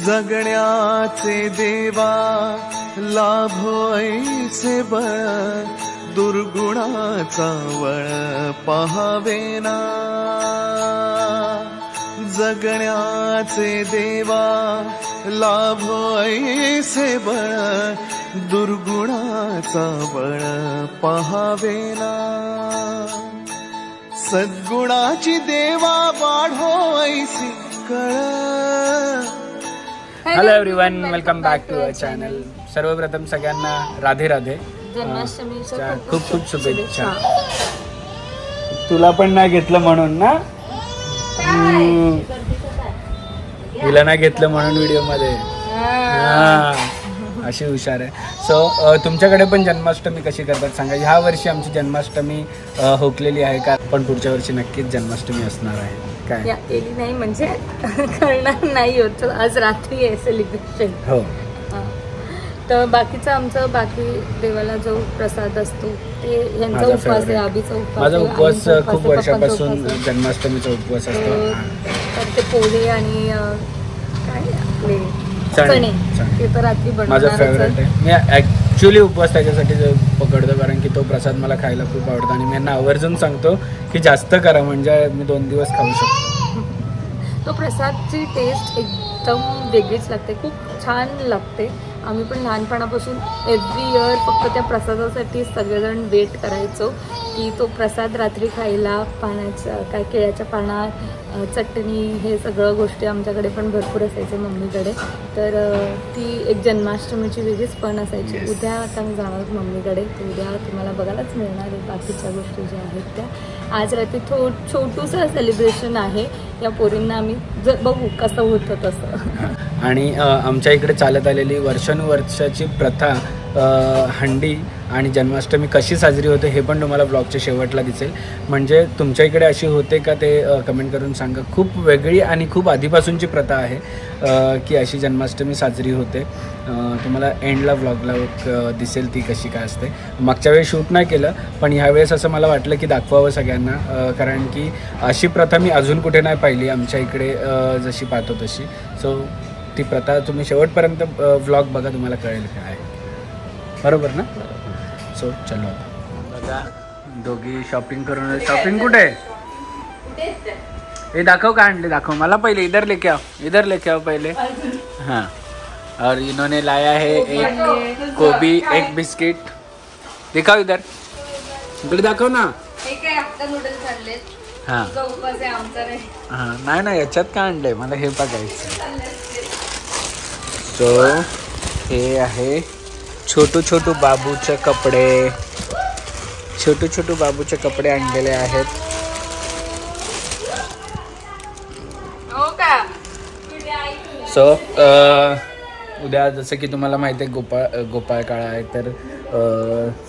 जगण्याचे देवा लाभो ऐसे बळ दुर्गुणाचा वळ पहावेना जगण्याचे देवा लाभो ऐसे बळ दुर्गुणाचा बळ पहावेना सद्गुणाची देवा वाढो ऐसी कळ. Hello everyone, welcome back to our channel. सर्वप्रथम सगळ्यांना राधे राधे, जन्माष्टमीच्या खूप खूप शुभेच्छा. तुला पण नाही घेतलं म्हणून ना, हिला नाही घेतलं म्हणून व्हिडिओ मध्ये अशी हुशार आहे. सो तुमच्याकडे पण जन्माष्टमी कशी करतात सांगा. ह्या वर्षी आमची जन्माष्टमी हुकलेली आहे का, पण पुढच्या वर्षी नक्कीच जन्माष्टमी असणार आहे. काय केली नाही म्हणजे करणार नाही होत. आज रात्री आहे सेलिब्रेशन. हो. तर बाकीचं आमचं बाकी देवाला जो प्रसाद असतो ते यांचा उपवास आहे, आबीचा उपवास. माझा उपवास खूप वर्षापासून जन्माष्टमीचा उपवास असतो. तर ते पोहे आणि काय आपले चणे ते तर रात्री बनवणार. माझा फेवरेट आहे. मी ऍक्च्युली उपवास त्याच्यासाठी पकडतो कारण की तो प्रसाद मला खायला खूप आवडतो आणि मी यांना आवर्जून सांगतो की जास्त करा म्हणजे मी 2 दिवस खाऊ शकतो. तो प्रसादची टेस्ट एकदम वेगळीच लागते, खूप छान लागते. आम्ही पण लहानपणापासून एव्हरी इयर फक्त त्या प्रसादासाठी सगळेजण वेट करायचो की तो प्रसाद रात्री खायला. पाण्याचं काय, केळ्याच्या पानात चटणी, हे सगळं गोष्टी आमच्याकडे पण भरपूर असायचे मम्मीकडे. तर ती एक जन्माष्टमीची वेगळीच पण असायची. उद्या आता मी जाणार मम्मीकडे, तर उद्या तुम्हाला बघायलाच मिळणार आहे बाकीच्या गोष्टी ज्या आहेत त्या. आज रात्री छोटूसं सेलिब्रेशन आहे. या पोरींना आम्ही बघू कसं होतं तसं. आणि आमच्या इकडे चालत आलेली वर्षानुवर्षाची प्रथा हंडी आणि जन्माष्टमी कशी साजरी होते हे पण तुम्हाला ब्लॉगच्या शेवटला दिसेल. म्हणजे तुमच्या इकडे अशी होते का ते कमेंट करून सांगा. खूप वेगळी आणि खूप आधीपासूनची प्रथा आहे की अशी जन्माष्टमी साजरी होते. तुम्हाला एंडला ब्लॉगला दिसेल ती कशी काय असते. मागच्या वेळी शूट नाही केलं, पण ह्यावेळेस असं मला वाटलं की दाखवावं सगळ्यांना, कारण की अशी प्रथा मी अजून कुठे नाही पाहिली आमच्या इकडे जशी पाहतो तशी. सो ती प्रथा तुम्ही शेवटपर्यंत व्लॉग बघा, तुम्हाला कळेल काय, बरोबर ना. सो चलो बघा, दोघी शॉपिंग करून. शॉपिंग कुठे हे दाखव, का आणले दाखव मला पहले. इधर लेके आओ, इधर लेके आओ पहले. हाँ, और इन्होंने लाया है एक गोभी, एक बिस्किट. दिखाओ इधर, इकडे दाखव ना. हाँ हाँ, नाही याच्यात काय आणलंय मला हे बघायचं. सो हे आहे छोटू बाबूचे कपडे. छोटू बाबूचे कपडे आणलेले आहेत. सो उद्या जसं की तुम्हाला माहिती आहे गोपाळ काळा आहे, तर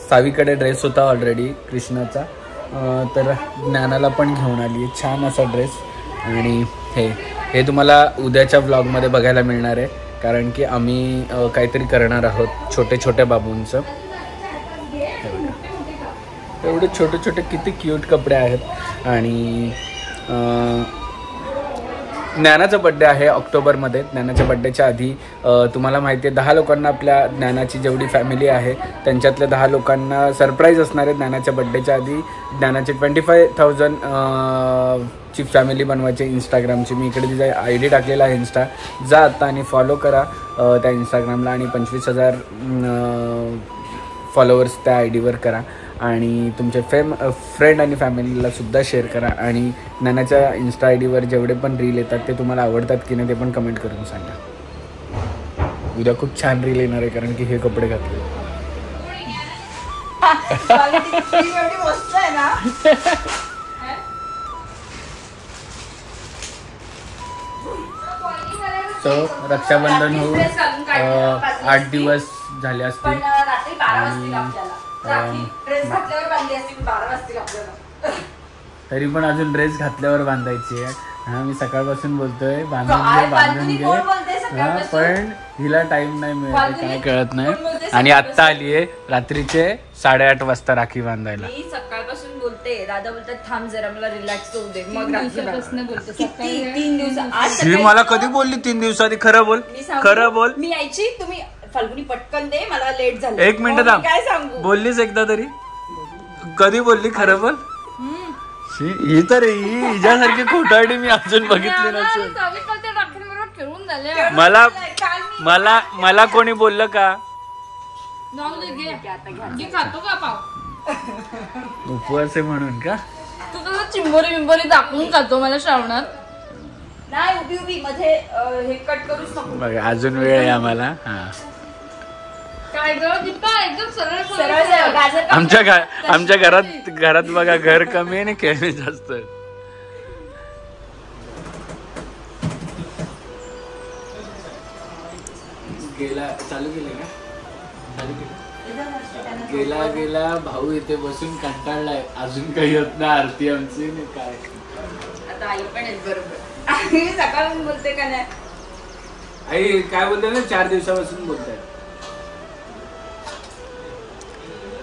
सावीकडे ड्रेस होता ऑलरेडी कृष्णाचा, तर ज्ञानाला पण घेऊन आली आहे छान असा ड्रेस. आणि हे तुम्हाला उद्याच्या व्लॉगमध्ये बघायला मिळणार आहे कारण की आम्ही काहीतरी करणार आहोत छोट्या बाबूंचं. एवढे छोटे किती क्यूट कपडे आहेत. आणि ज्ञानाचा बड्डे आहे ऑक्टोबरमध्ये. ज्ञानाच्या बड्डेच्या आधी तुम्हाला माहिती आहे 10 लोकांना, आपल्या ज्ञानाची जेवढी फॅमिली आहे त्यांच्यातल्या 10 लोकांना सरप्राईज असणार आहे ज्ञानाच्या बड्डेच्या आधी. ज्ञानाची 25,000 ची फॅमिली बनवायची इंस्टाग्रामची. मी इकडे तिचा ID टाकलेला आहे इंस्टा, जा आता आणि फॉलो करा त्या इंस्टाग्रामला. आणि 25,000 फॉलोअर्स त्या IDवर करा. आणि तुमचे फ्रेंड आणि फॅमिलीला सुद्धा शेअर करा. आणि ज्ञानाच्या इंस्टा IDवर जेवढे पण रील येतात ते तुम्हाला आवडतात की नाही ते पण कमेंट करून सांगा. उद्या खूप छान रील येणार आहे कारण की हे कपडे घातले. सो रक्षाबंधन होऊन 8 दिवस झाले असतील. तरी पण अजून ड्रेस घातल्यावर बांधायची आहे. हा, मी सकाळपासून बोलतोय बांधून घे, पण हिला टाइम नाही मिळत, काय कळत नाही. आणि आत्ता आली आहे रात्रीचे 8:30 वाजता राखी बांधायला. सकाळपासून बोलते, दादा बोलतात थांब जरा मला रिलॅक्स होऊ दे, मग दिवसापासून बोलते. किती 3 दिवस आज ही मला कधी बोलली 3 दिवसांनी? खरं बोल, खरं बोल. मी यायची, तुम्ही फाल्गुनी पटकन दे, मला लेट झालं. 1 मिनिट थांब. काय सांगू? बोललीस एकदा तरी? कधी बोलली? खरं बोल. ही तर हिच्यासारखी खोटारडी मी अजून बघितली नसेल. मला मला मला कोणी बोललं का? उपवास आहे म्हणून का? तू कसं चिंबोरी बिंबोरी दाखवून खातो मला श्रावणात. नाही उभी उभी मध्ये हे कट करूच नको. बघा अजून वेळ आहे आम्हाला. हा काय एकदम सरळ आमच्या घरात बघा घर कमी आहे आणि खेळणे जास्त. चालू केले का? गेला भाऊ इथे बसून कंटाळलाय, अजून काही होत ना आरती आमची नाही काय. आता आई पण आहेत बरोबर. सकाळून बोलते का नाही? आई काय बोलते ना, 4 दिवसापासून बोलताय.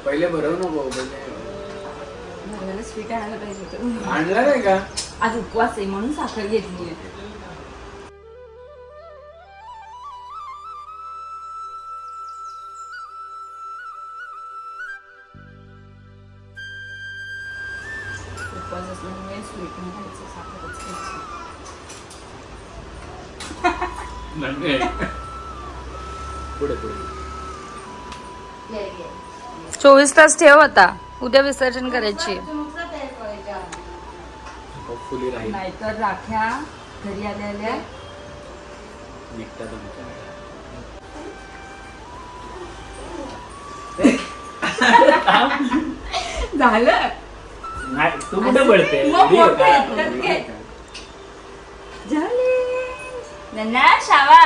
पहिले भरव नको, स्वीट आणायला पाहिजे. आणला नाही का? आज उपवास आहे म्हणून साखर घेतली. उपवास असल्यामुळे स्वीट नाही खायचं, साखरच खायची. पुढे 24 तास ठेव आता, उद्या विसर्जन करायची. नाहीतर राख्या घरी आल्या झालं. नाही तू कुठे पडते? झाले शावा.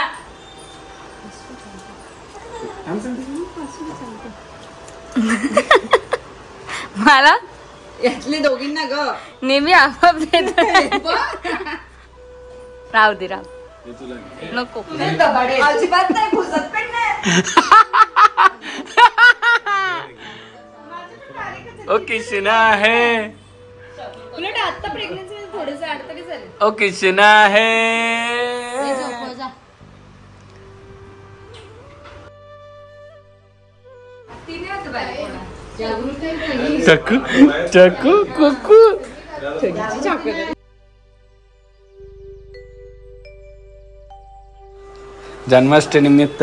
मला यातले दोघींना ग नेहमी आपाप देत. राहू दे नको. अजिबात नाही, घुसत पण नाही. ओ किशना है, उलट आता प्रेग्नन्सी मध्ये थोडंस अडतं की चालेल. ओ किशना है. चकू चकू कुकू. जन्माष्टमी निमित्त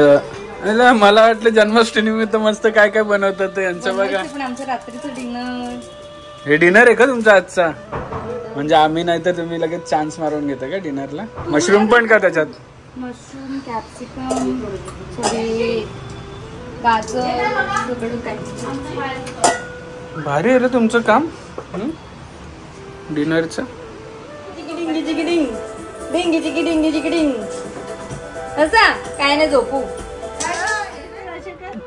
मला वाटलं जन्माष्टमी निमित्त मस्त काय काय बनवतात यांचं बघा. पण आमचं रात्रीचं डिनर. हे डिनर आहे का तुमचा आजचा? म्हणजे आम्ही नाही तर तुम्ही लगेच चान्स मारून घेता का डिनरला? मशरूम पण का त्याच्यात? मशरूम, कॅप्सिकम, थोडे गाजर, सगळं काय. भारी आहे रे तुमचं काम डिनरचं. काय नाही झोपू.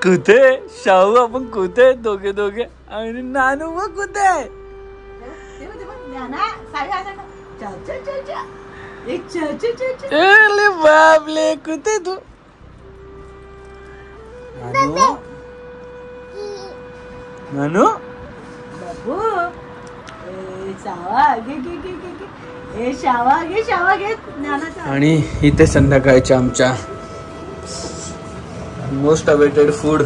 कुठे शाहू आपण कुठे दोघे आणि नानू मग कुठे? बापले कुठे तू? नानू आणि इथे संध्याकाळच्या आमच्या मोस्ट अवेटेड फूड.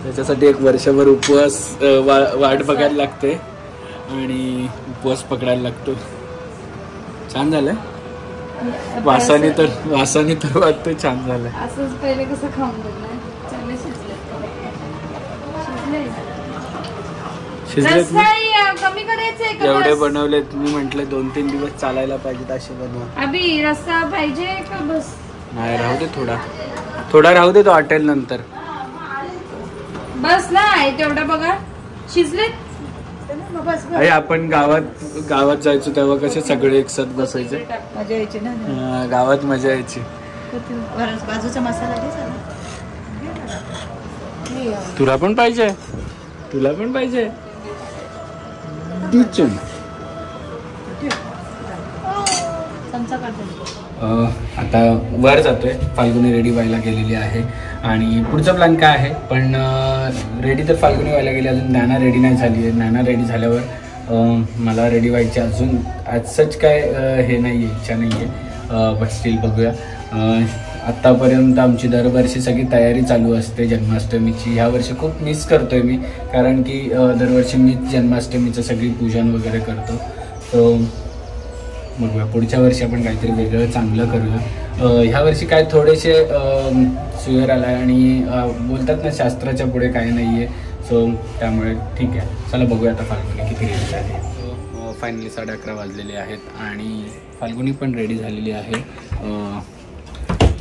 त्याच्यासाठी एक वर्षभर उपवास वाट बघायला लागते आणि उपवास पकडायला लागतो. छान झालंय. वासाने तर वाटतं छान झालंय. असंच पहिले कसं खाऊन बघणार. चांगले शिजले कमी करायचे. एवढे बनवलेत मी म्हंटल 2-3 दिवस चालायला पाहिजेत असे बनवा. अभि रस्सा पाहिजे का? बस नाही राहू दे, थोडा राहू दे, तो आटेल नंतर. बस नाही तेवढा बघा शिजलेत. अरे आपण गावात जायचो तेव्हा कसे सगळे एकसाथ बसायचे. मजा यायची ना गावात, मजा यायची. बाजूचा मसाला तुला पण पाहिजे? आता वर जातोय. फाल्गुनी रेडी व्हायला गेलेली आहे आणि पुढचा प्लॅन काय आहे. पण रेडी तर फाल्गुनी व्हायला गेली, अजून नाना रेडी नाही झाली आहे. नाना रेडी झाल्यावर मला रेडी व्हायची अजून सच काय हे नाही आहे, इच्छा नाही आहे, बट स्टील बघूया. आत्तापर्यंत आमची दरवर्षी सगळी तयारी चालू असते जन्माष्टमीची. ह्या वर्षी खूप मिस करतो आहे मी, कारण की दरवर्षी मीच जन्माष्टमीचं सगळी पूजन वगैरे करतो. सो बघूया पुढच्या वर्षी आपण काहीतरी वेगळं चांगलं करूया. ह्या वर्षी काय थोडेसे सुयर आला आणि बोलतात ना शास्त्राच्या पुढे काही नाही आहे. सो त्यामुळे ठीक आहे, चला बघूया आता फाल्गुनी किती रेडी झाली. फायनली 11:30 वाजलेले आहेत आणि फाल्गुनी पण रेडी झालेली आहे.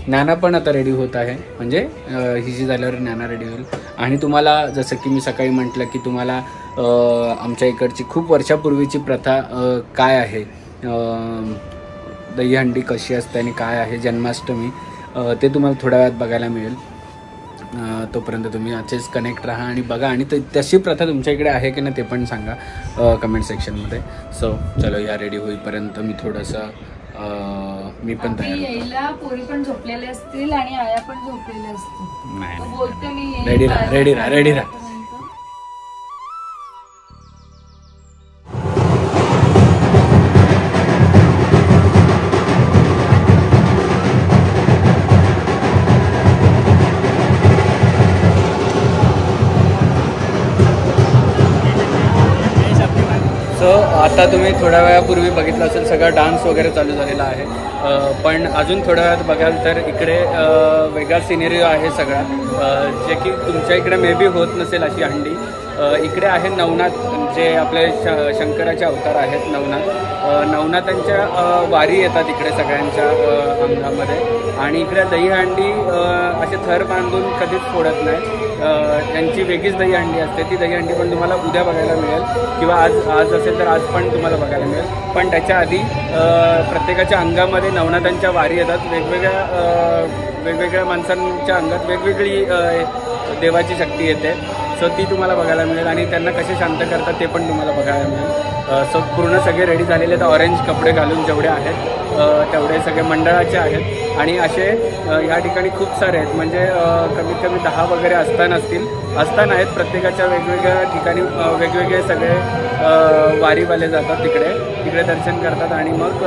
ज्ञाना पण आता रेडी होत आहे, म्हणजे हिची झाल्यावर ज्ञाना रेडी होईल. आणि तुम्हाला जसं की मी सकाळी म्हटलं की तुम्हाला आमच्या इकडची खूप वर्षापूर्वीची प्रथा काय आहे, दहीहंडी कशी असते आणि काय आहे जन्माष्टमी, ते तुम्हाला थोड्या वेळात बघायला मिळेल. तोपर्यंत तुम्ही असेच कनेक्ट राहा आणि बघा. आणि तशी प्रथा तुमच्या इकडे आहे की नाही ते पण सांगा कमेंट सेक्शनमध्ये. सो चलो या रेडी होईपर्यंत मी थोडंसं मी पण तयार यायला पोरी पण झोपलेले असतील आणि आया पण झोपलेल्या असतील. नाही, बोलते मी रेडी राहा रेडी राहा रेडी राहा. सो आता तुम्ही थोड्या वेळापूर्वी बघितलं असेल सगळा डान्स वगैरे चालू झालेला आहे. पण अजून थोड्या वेळात बघाल तर इकडे वेगळा सिनेरिओ आहे सगळा, जे की तुमच्या इकडे मे बी होत नसेल अशी हंडी. इकडे आहे नवनाथ, जे आपले शंकराचे अवतार आहेत नवनाथांच्या वारी येतात इकडे सगळ्यांच्या अंगामध्ये. आणि इकडे दहीहंडी असे थर बांधून कधीच फोडत नाही, त्यांची वेगळीच दहीहंडी असते. ती दहीहंडी पण तुम्हाला उद्या बघायला मिळेल किंवा आज असेल तर आज पण तुम्हाला बघायला मिळेल. पण त्याच्या आधी प्रत्येकाच्या अंगामध्ये नवनाथांच्या वारी येतात. वेगवेगळ्या माणसांच्या अंगात वेगवेगळी देवाची शक्ती येते. सो ती तुम्हाला बघायला मिळेल आणि त्यांना कसे शांत करतात ते पण तुम्हाला बघायला मिळेल. सो पूर्ण सगळे रेडी झालेले आहेत, ऑरेंज कपडे घालून जेवढे आहेत तेवढे सगळे मंडळाचे आहेत. आणि असे ह्या ठिकाणी खूप सारे आहेत, म्हणजे कमीत कमी 10 वगैरे असताना आहेत. प्रत्येकाच्या वेगवेगळ्या ठिकाणी वेगवेगळे सगळे वारीवाले जातात तिकडे दर्शन करतात आणि मग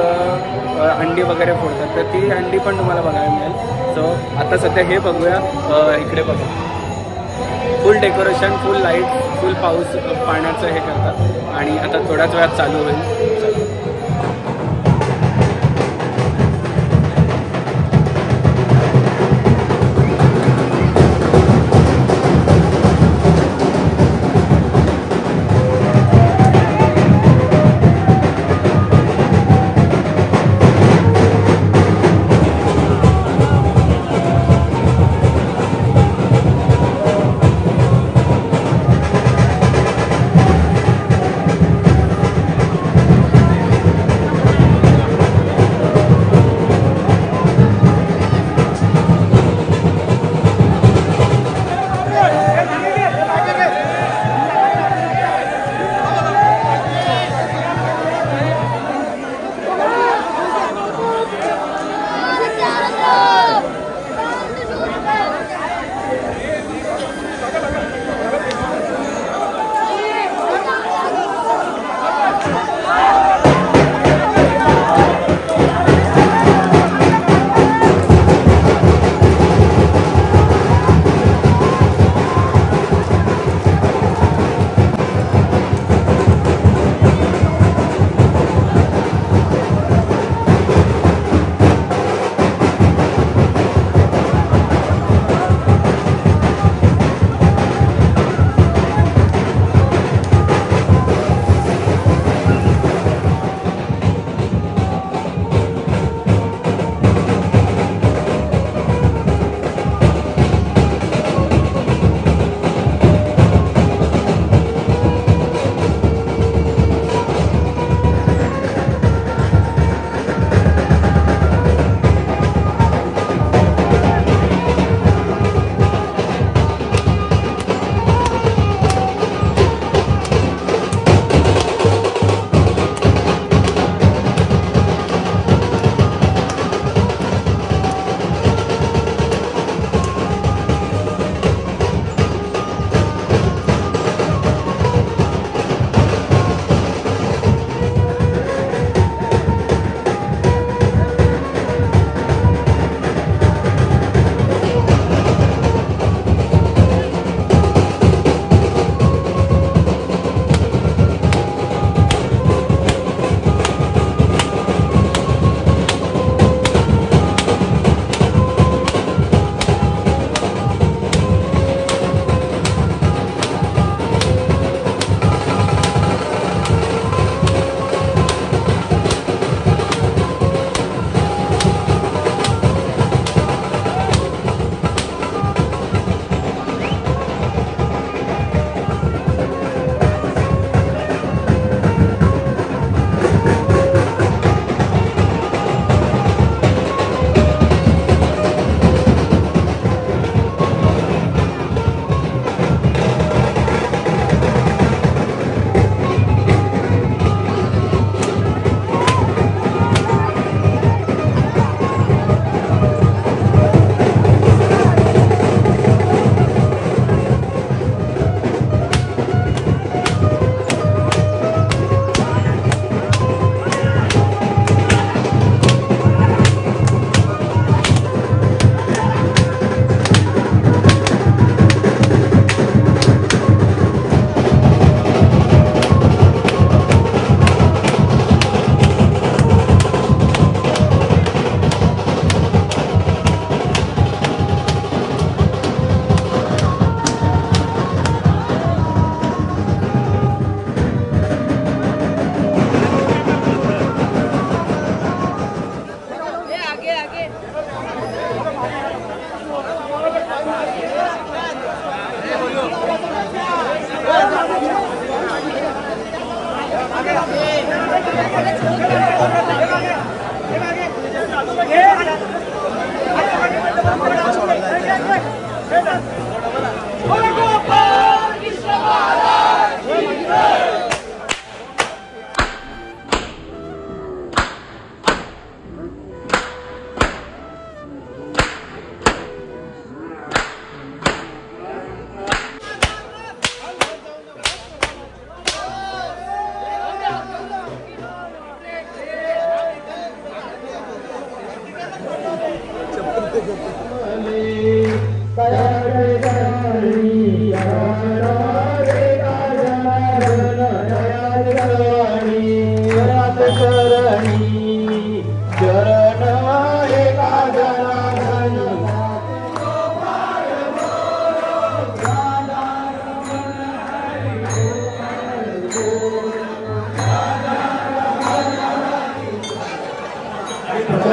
हंडी वगैरे फोडतात. तर ती हंडी पण तुम्हाला बघायला मिळेल. सो आता सध्या हे बघूया, इकडे बघा फुल डेकोरेशन, फुल लाईट, फुल पाण्याचं हे करतात आणि आता थोड्याच वेळात चालू होईल.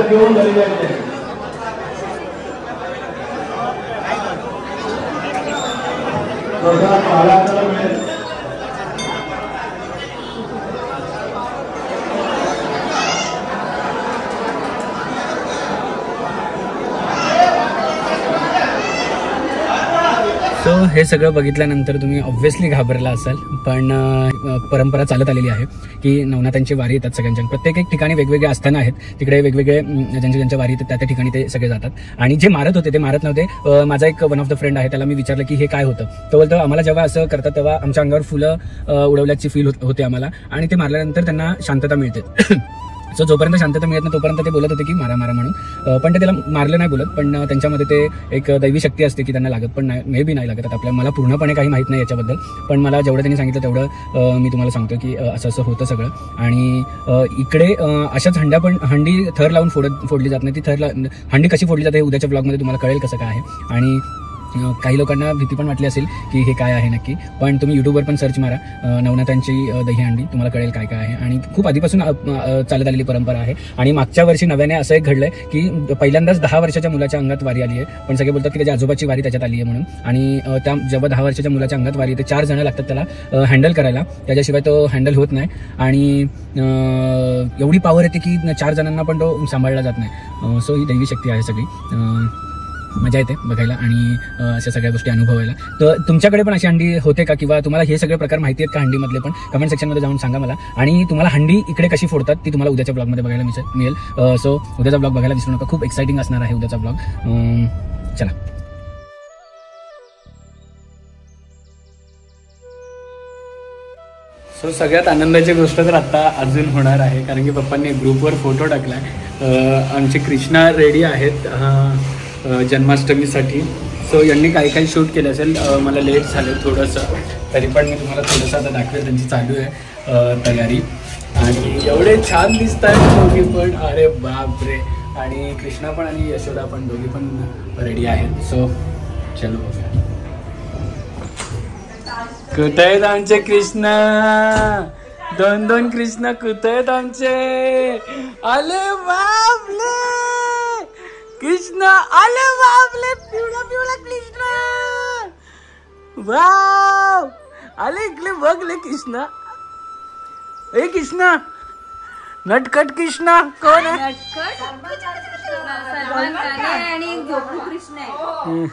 घेऊन घरी जायचे. मिळेल. सो हे सगळं बघितल्यानंतर तुम्ही ऑब्व्हियसली घाबरला असाल, पण परंपरा चालत आलेली आहे की नवनाथांची वारी येतात सगळ्यांच्या. प्रत्येक एक ठिकाणी वेगवेगळे आस्थानं आहेत, तिकडे वेगवेगळे ज्यांच्या वारी येतात त्या ठिकाणी ते सगळे जातात. आणि जे मारत होते ते मारत नव्हते. माझा एक वन ऑफ द फ्रेंड आहे, त्याला मी विचारलं की हे काय होतं. तो बोलतो आम्हाला जेव्हा असं करतात तेव्हा आमच्या अंगावर फुलं उडवल्याची फील होते आम्हाला, आणि ते मारल्यानंतर त्यांना शांतता मिळते. सो जोपर्यंत शांतता मिळत नाही तोपर्यंत ते बोलत होते की मारा मारा म्हणून, पण ते त्याला मारलं नाही बोलत, पण त्यांच्यामध्ये ते एक दैवी शक्ती असते की त्यांना लागत पण नाही, मे बी नाही लागत. आता आपल्याला मला पूर्णपणे काही माहीत नाही याच्याबद्दल, पण मला जेवढं त्यांनी सांगितलं तेवढं मी तुम्हाला सांगतो की असं असं होतं सगळं. आणि इकडे अशाच हंडी थर लावून फोडली जात नाही. ती हंडी कशी फोडली जाते हे उद्याच्या ब्लॉगमध्ये तुम्हाला कळेल कसं काय आहे. आणि काही लोकांना भीती पण वाटली असेल की हे काय आहे नक्की, पण तुम्ही यूट्यूबवर पण सर्च मारा नवनाथांची दहीहंडी, तुम्हाला कळेल काय काय आहे. आणि खूप आधीपासून चालत आलेली परंपरा आहे. आणि मागच्या वर्षी नव्याने असं एक घडलंय की पहिल्यांदाच 10 वर्षाच्या मुलाच्या अंगात वारी आली आहे, पण सगळे बोलतात की त्याच्या आजोबाची वारी त्याच्यात आली आहे म्हणून. आणि त्या जेव्हा 10 वर्षाच्या मुलाच्या अंगात वारी येते 4 जण लागतात त्याला हँडल करायला, त्याच्याशिवाय तो हँडल होत नाही. आणि एवढी पॉवर येते की 4 जणांना पण तो सांभाळला जात नाही. सो ही दैवी शक्ती आहे सगळी. मजा येते बघायला आणि अशा सगळ्या गोष्टी अनुभवायला. तर तुमच्याकडे पण अशी हंडी होते का, किंवा तुम्हाला हे सगळे प्रकार माहिती आहेत का हंडीमधले, पण कमेंट सेक्शनमध्ये जाऊन सांगा मला. आणि तुम्हाला हंडी इकडे कशी फोडतात ती तुम्हाला उद्याच्या ब्लॉगमध्ये बघायला मिळेल. सो उद्याचा ब्लॉग बघायला विसरू नका, खूप एक्साइटिंग असणार आहे उद्याचा ब्लॉग. चला. सो सगळ्यात आनंदाची गोष्ट तर आत्ता अजून होणार आहे, कारण की पप्पांनी ग्रुपवर फोटो टाकलाय. आमचे कृष्णा रेडी आहेत जन्माष्टमीसाठी. सो यांनी काही काही शूट केलं असेल, मला लेट झालं थोडंसं, तरी पण मी तुम्हाला थोडंसं आता दाखवेल. त्यांची चालू आहे तयारी, आणि एवढे छान दिसत आहेत दोघी पण, अरे बाप रे. आणि कृष्णा पण आणि यशोदा पण दोघी पण रेडी आहेत. सो चलो बघूया. कुठे आहेत आमचे कृष्णा, 2 कृष्णा कुठे आहेत आमचे. अरे बापले कृष्णा, आले बापले, पिवळा पिवळा कृष्णा, वाव. आले इकडे बघले कृष्णा. ए कृष्णा, नटखट कृष्णा कोण आहे. सलमान खान आहे आणि गोपू कृष्ण आहे.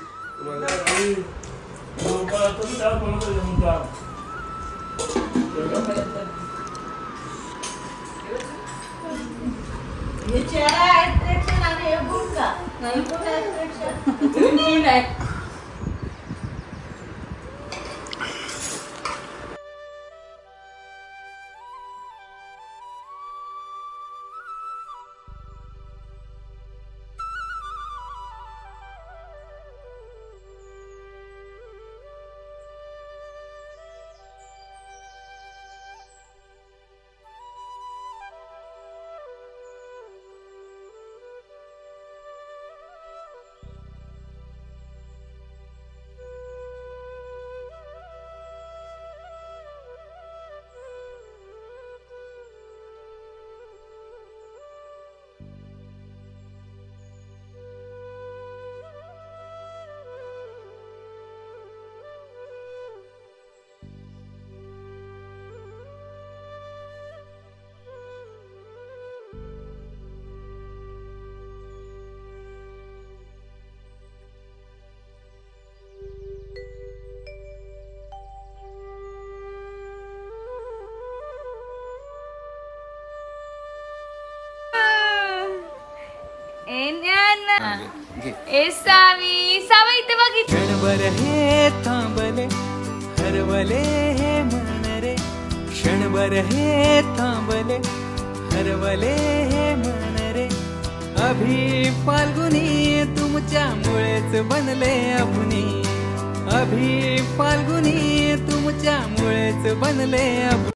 ए सावी सावी इथे बघित क्षणभर हे थांबले हरवले हे मन रे क्षणभर हे थांबले हरवले हे मन रे अभि फाल्गुनी तुमच्यामुळेच बनले अभुनी अभि फाल्गुनी तुमच्यामुळेच बनले अभुनी